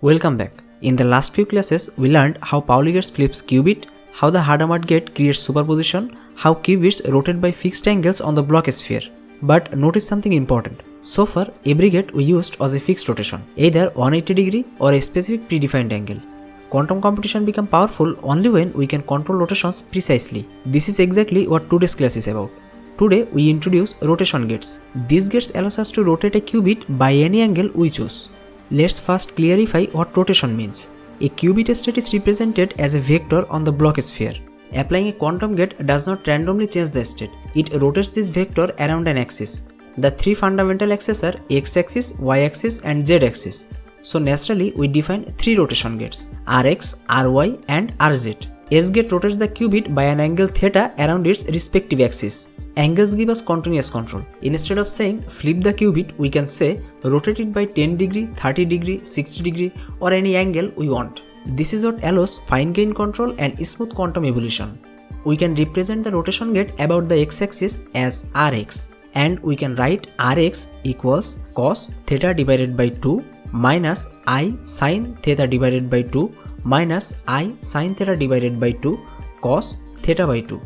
Welcome back. In the last few classes, we learned how Pauli gates flips qubit, how the Hadamard gate creates superposition, how qubits rotate by fixed angles on the Bloch sphere. But notice something important. So far, every gate we used was a fixed rotation, either 180 degree or a specific predefined angle. Quantum computation becomes powerful only when we can control rotations precisely. This is exactly what today's class is about. Today, we introduce rotation gates. These gates allows us to rotate a qubit by any angle we choose. Let's first clarify what rotation means. A qubit state is represented as a vector on the Bloch sphere. Applying a quantum gate does not randomly change the state. It rotates this vector around an axis. The three fundamental axes are x-axis, y-axis and z-axis. So naturally, we define three rotation gates: Rx, Ry and Rz. S-gate rotates the qubit by an angle theta around its respective axis. Angles give us continuous control. Instead of saying flip the qubit, we can say rotate it by 10 degree, 30 degree, 60 degree or any angle we want. This is what allows fine grained control and smooth quantum evolution. We can represent the rotation gate about the x-axis as Rx, and we can write Rx equals cos theta divided by 2 minus I sin theta divided by 2 minus I sin theta divided by 2 cos theta by 2.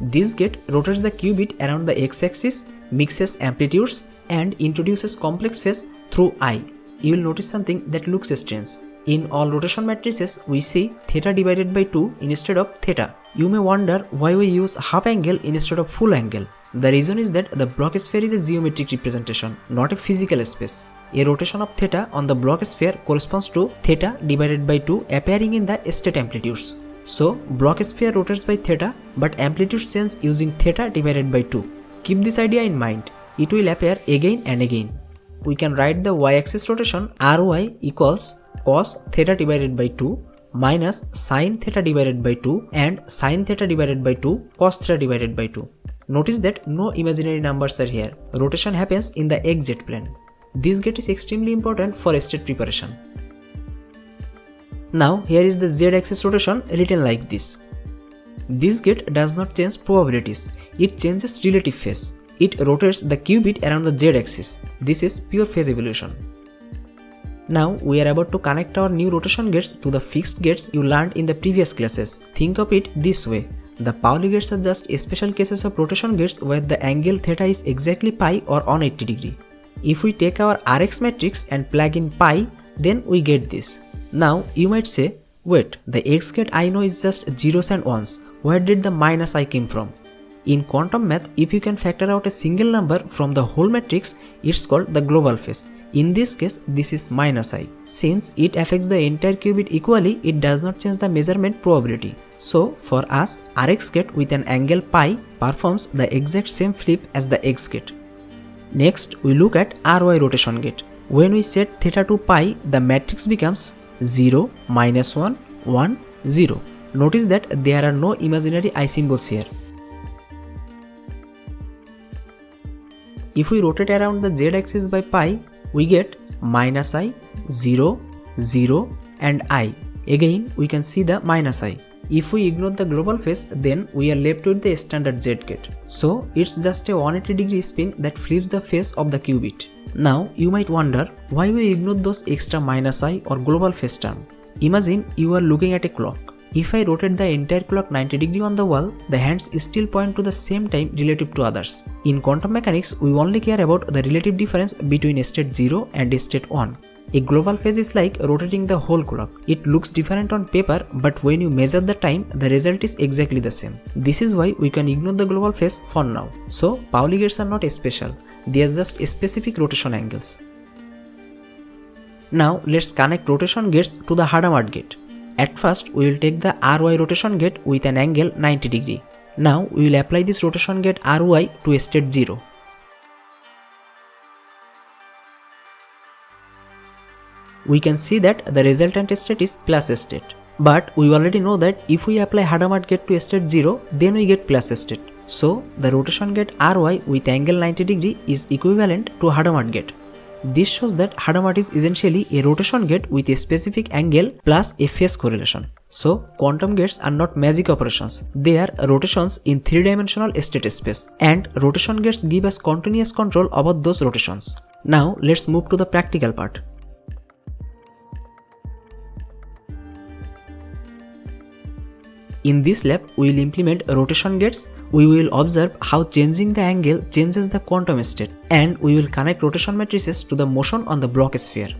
This gate rotates the qubit around the x-axis, mixes amplitudes and introduces complex phase through I. You will notice something that looks strange. In all rotation matrices, we see theta divided by 2 instead of theta. You may wonder why we use half angle instead of full angle. The reason is that the Bloch sphere is a geometric representation, not a physical space. A rotation of theta on the Bloch sphere corresponds to theta divided by 2 appearing in the state amplitudes. So, Bloch sphere rotates by theta, but amplitude change using theta divided by 2. Keep this idea in mind. It will appear again and again. We can write the y-axis rotation Ry equals cos theta divided by 2 minus sin theta divided by 2 and sin theta divided by 2 cos theta divided by 2. Notice that no imaginary numbers are here. Rotation happens in the xz plane. This gate is extremely important for state preparation. Now here is the z-axis rotation written like this. This gate does not change probabilities, it changes relative phase. It rotates the qubit around the z-axis. This is pure phase evolution. Now we are about to connect our new rotation gates to the fixed gates you learned in the previous classes. Think of it this way. The Pauli gates are just special cases of rotation gates where the angle theta is exactly pi or 180 degree. If we take our Rx matrix and plug in pi, then we get this. Now you might say, wait, the x gate I know is just zeros and ones. Where did the minus I came from? In quantum math, if you can factor out a single number from the whole matrix, it's called the global phase. In this case, this is minus I. Since it affects the entire qubit equally, it does not change the measurement probability. So for us, Rx gate with an angle pi performs the exact same flip as the x gate. Next, we look at Ry rotation gate. When we set theta to pi, the matrix becomes 0, minus 1, 1, 0. Notice that there are no imaginary I symbols here. If we rotate around the z-axis by pi, we get minus I, 0, 0 and I. Again, we can see the minus I. If we ignore the global phase, then we are left with the standard z-gate. So, it's just a 180 degree spin that flips the phase of the qubit. Now, you might wonder why we ignore those extra minus I or global phase term. Imagine you are looking at a clock. If I rotate the entire clock 90 degree on the wall, the hands still point to the same time relative to others. In quantum mechanics, we only care about the relative difference between state 0 and state 1. A global phase is like rotating the whole clock. It looks different on paper, but when you measure the time, the result is exactly the same. This is why we can ignore the global phase for now. So, Pauli gates are not special. They are just specific rotation angles. Now, let's connect rotation gates to the Hadamard gate. At first, we will take the Ry rotation gate with an angle 90 degree. Now, we will apply this rotation gate Ry to state 0. We can see that the resultant state is plus state. But we already know that if we apply Hadamard gate to state 0, then we get plus state. So, the rotation gate Ry with angle 90 degree is equivalent to Hadamard gate. This shows that Hadamard is essentially a rotation gate with a specific angle plus a phase correlation. So, quantum gates are not magic operations. They are rotations in three-dimensional state space. And rotation gates give us continuous control over those rotations. Now, let's move to the practical part. In this lab, we will implement rotation gates, we will observe how changing the angle changes the quantum state, and we will connect rotation matrices to the motion on the Bloch sphere.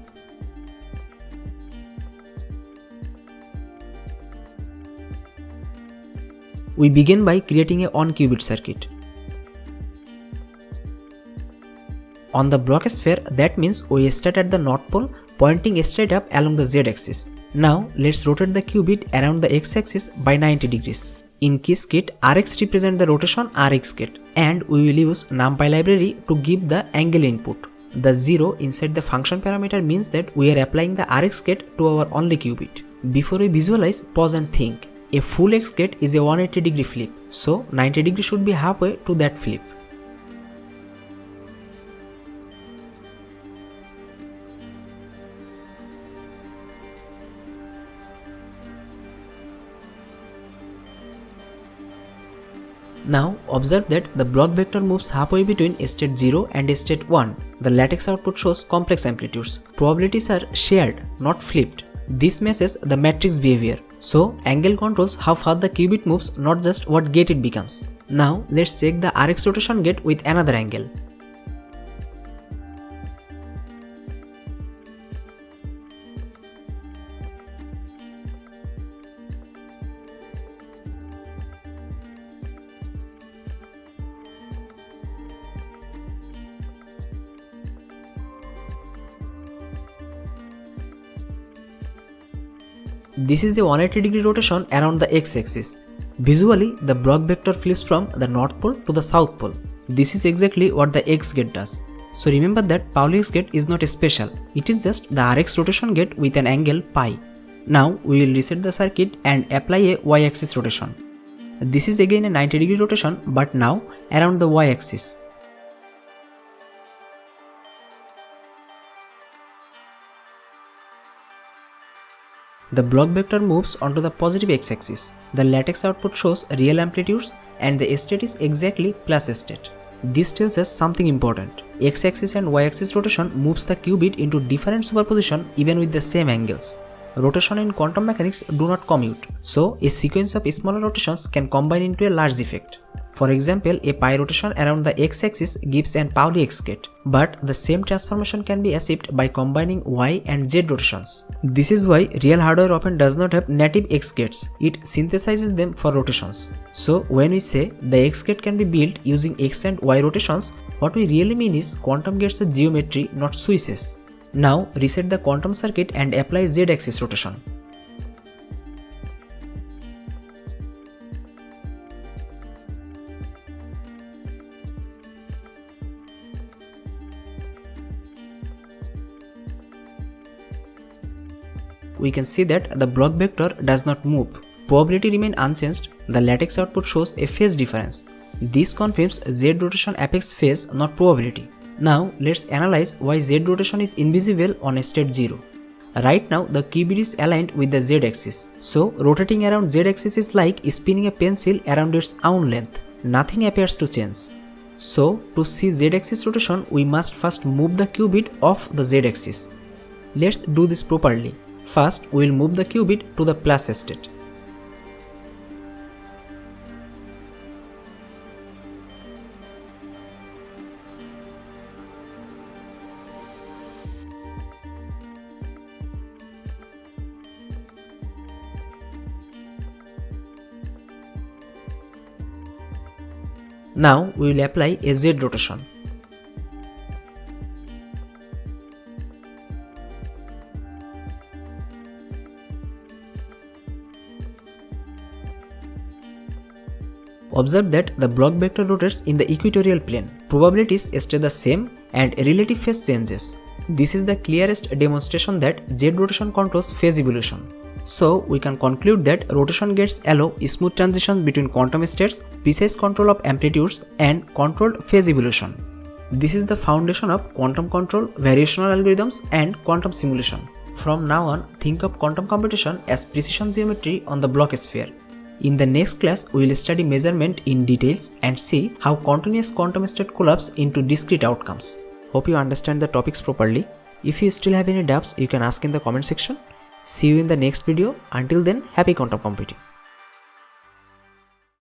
We begin by creating a 1-qubit circuit. On the Bloch sphere, that means we start at the north pole pointing straight up along the z-axis. Now let's rotate the qubit around the x-axis by 90 degrees. In Qiskit, Rx represents the rotation Rx gate, and we will use NumPy library to give the angle input. The 0 inside the function parameter means that we are applying the Rx gate to our only qubit. Before we visualize, pause and think. A full X gate is a 180 degree flip, so 90 degree should be halfway to that flip. Now observe that the Bloch vector moves halfway between state 0 and state 1. The lattice output shows complex amplitudes. Probabilities are shared, not flipped. This messes the matrix behavior. So angle controls how far the qubit moves, not just what gate it becomes. Now let's check the Rx rotation gate with another angle. This is a 180 degree rotation around the x-axis. Visually, the Bloch vector flips from the north pole to the south pole. This is exactly what the X gate does. So remember that Pauli X gate is not special. It is just the Rx rotation gate with an angle pi. Now we will reset the circuit and apply a y-axis rotation. This is again a 90 degree rotation, but now around the y-axis. The Bloch vector moves onto the positive x-axis. The lattice output shows real amplitudes and the state is exactly plus state. This tells us something important. X-axis and y-axis rotation moves the qubit into different superposition even with the same angles. Rotation in quantum mechanics do not commute, so a sequence of smaller rotations can combine into a large effect. For example, a pi rotation around the x-axis gives an Pauli X gate, but the same transformation can be achieved by combining y and z rotations. This is why real hardware often does not have native X gates, it synthesizes them for rotations. So when we say the X gate can be built using X and Y rotations, what we really mean is quantum gates are geometry, not switches. Now reset the quantum circuit and apply z-axis rotation. We can see that the Bloch vector does not move. Probability remains unchanged. The lattice output shows a phase difference. This confirms Z rotation affects phase, not probability. Now let's analyze why Z rotation is invisible on state 0. Right now the qubit is aligned with the Z axis. So rotating around Z axis is like spinning a pencil around its own length. Nothing appears to change. So to see Z axis rotation, we must first move the qubit off the Z axis. Let's do this properly. First, we will move the qubit to the plus state. Now, we will apply a Z rotation. Observe that the Bloch vector rotates in the equatorial plane. Probabilities stay the same and relative phase changes. This is the clearest demonstration that Z rotation controls phase evolution. So we can conclude that rotation gates allow smooth transitions between quantum states, precise control of amplitudes, and controlled phase evolution. This is the foundation of quantum control, variational algorithms, and quantum simulation. From now on, think of quantum computation as precision geometry on the Bloch sphere. In the next class, we will study measurement in details and see how continuous quantum state collapse into discrete outcomes. Hope you understand the topics properly. If you still have any doubts, you can ask in the comment section. See you in the next video. Until then, happy quantum computing.